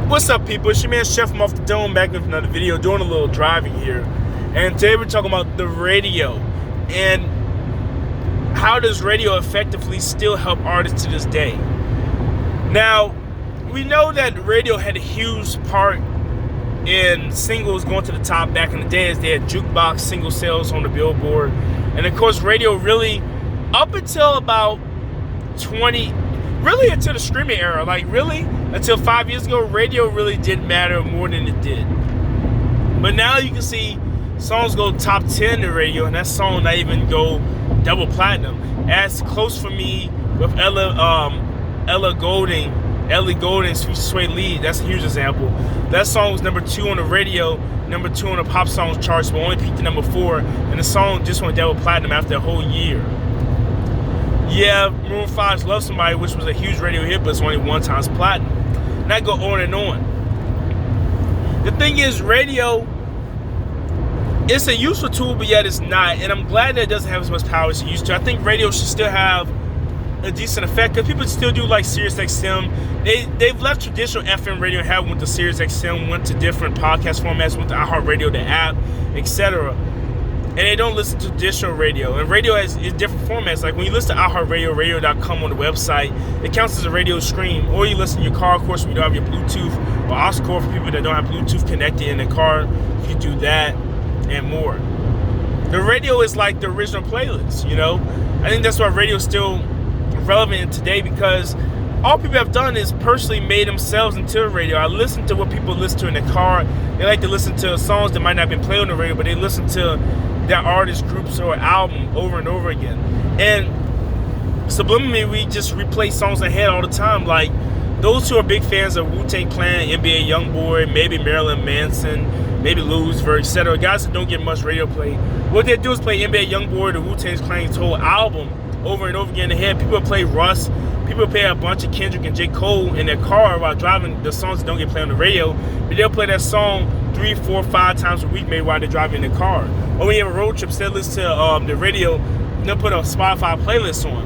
What's up, people? It's your man Chef from Off the Dome back with another video, doing a little driving here. And today we're talking about the radio and how does radio effectively still help artists to this day. Now, we know that radio had a huge part in singles going to the top back in the day, as they had jukebox single sales on the Billboard. And of course, radio really, up until about really until the streaming era, until 5 years ago, radio really didn't matter more than it did. But now you can see songs go top 10 in radio, and that song not even go double platinum. As Close for Me with Ellie Goulding, Sweet Sway Lee, that's a huge example. That song was number 2 on the radio, number 2 on the pop songs charts, but only peaked at number 4, and the song just went double platinum after a whole year. Yeah, Maroon 5's Love Somebody, which was a huge radio hit, but it's only 1 times platinum. And I go on and on. The thing is, radio, it's a useful tool, but yet it's not. And I'm glad that it doesn't have as much power as it used to. I think radio should still have a decent effect, because people still do like Sirius XM. They've left traditional FM radio and have went to Sirius XM, went to different podcast formats, went to iHeartRadio, the app, etc. And they don't listen to traditional radio. And radio is different formats. Like when you listen to iHeartRadio, radio.com on the website, it counts as a radio stream. Or you listen in your car, of course, when you don't have your Bluetooth, or Oscar for people that don't have Bluetooth connected in the car. You can do that and more. The radio is like the original playlist, you know? I think that's why radio is still relevant today, because all people have done is personally made themselves into a radio. I listen to what people listen to in the car. They like to listen to songs that might not have been played on the radio, but they listen to their artist groups or album over and over again. And subliminally, we just replay songs in our head all the time. Like those who are big fans of Wu-Tang Clan, NBA Youngboy, maybe Marilyn Manson, maybe Lil Uzi Vert, etc. Guys that don't get much radio play, what they do is play NBA Youngboy, the Wu-Tang Clan's whole album over and over again in the head. People play Russ, people play a bunch of Kendrick and J. Cole in their car while driving, the songs that don't get played on the radio, but they'll play that song 3, 4, 5 times a week maybe while they're driving in the car. Or when you have a road trip, instead of listening to the radio, they'll put a Spotify playlist on.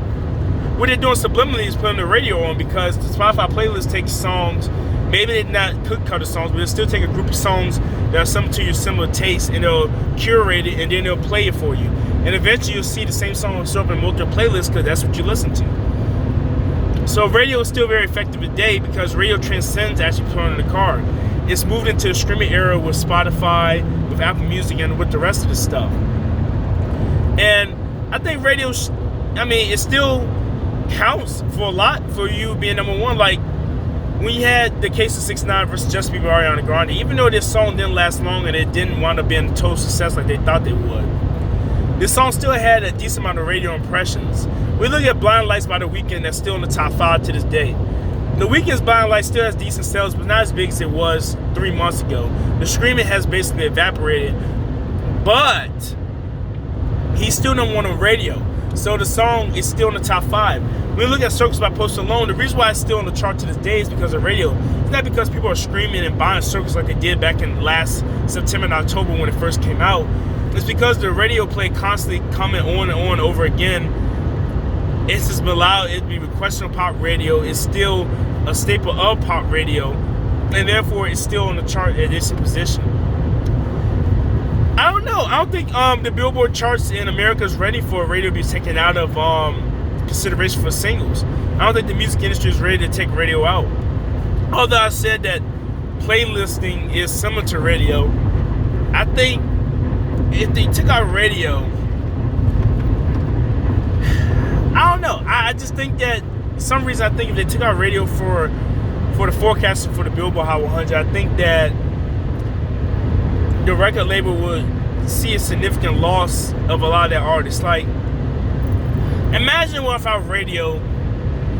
What they're doing subliminally is putting the radio on, because the Spotify playlist takes songs, maybe they're not cookie cutter songs, but they'll still take a group of songs that are similar to your similar taste, and they'll curate it, and then they'll play it for you. And eventually you'll see the same song show up in multiple playlists, because that's what you listen to. So radio is still very effective today, because radio transcends actually putting on in the car. It's moved into the streaming era with Spotify, with Apple Music, and with the rest of the stuff. And I think radio, it still counts for a lot for you being number one. Like when you had the case of 6ix9ine versus Justin Bieber, Ariana Grande, even though this song didn't last long and it didn't wind up being a total success like they thought they would, this song still had a decent amount of radio impressions. We look at Blind Lights by The Weeknd, that's still in the top 5 to this day. The Weeknd's Blind Lights still has decent sales, but not as big as it was 3 months ago. The streaming has basically evaporated, but he's still number 1 on radio. So the song is still in the top 5. When we look at Circles by Post Malone, the reason why it's still on the chart to this day is because of radio. It's not because people are screaming and buying Circles like they did back in last September and October when it first came out. It's because the radio play constantly coming on and on over again. It's just been allowed it to be requested on pop radio. It's still a staple of pop radio, and therefore it's still on the chart at its position. I don't know. I don't think the Billboard charts in America is ready for radio to be taken out of consideration for singles. I don't think the music industry is ready to take radio out. Although I said that playlisting is similar to radio, I think if they took out radio, I don't know. I just think that for some reason, I think if they took out radio for the forecasting for the Billboard Hot 100, I think that the record label would see a significant loss of a lot of their artists. Like, imagine without radio,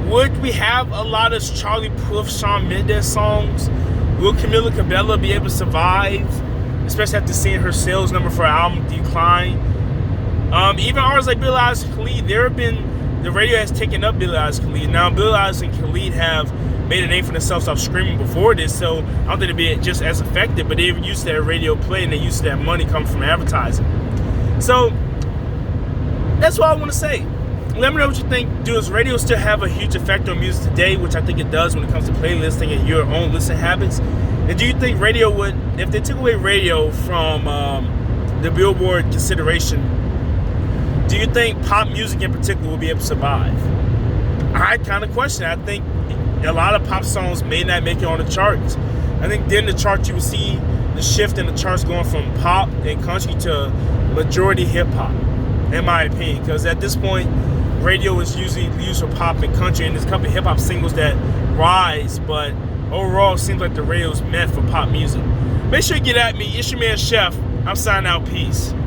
would we have a lot of Charlie Puth, Shawn Mendes songs? Will Camila Cabello be able to survive, especially after seeing her sales number for her album decline? Even artists like Billie Eilish and Khalid, the radio has taken up Billie Eilish and Khalid. Now, Billie Eilish and Khalid have made a name for themselves off streaming before this, so I don't think it'd be just as effective, but they're used to that radio play, and they're used to that money coming from advertising. So that's what I want to say. let me know what you think. Does radio still have a huge effect on music today, which I think it does when it comes to playlisting and your own listening habits? And do you think radio would, if they took away radio from the Billboard consideration, do you think pop music in particular will be able to survive? I kind of question it. I think a lot of pop songs may not make it on the charts. I think then the charts, you will see the shift in the charts going from pop and country to majority hip hop, in my opinion. Because at this point, radio is usually used for pop and country, and there's a couple of hip hop singles that rise, but overall, it seems like the radio is meant for pop music. Make sure you get at me. It's your man, Chef. I'm signing out. Peace.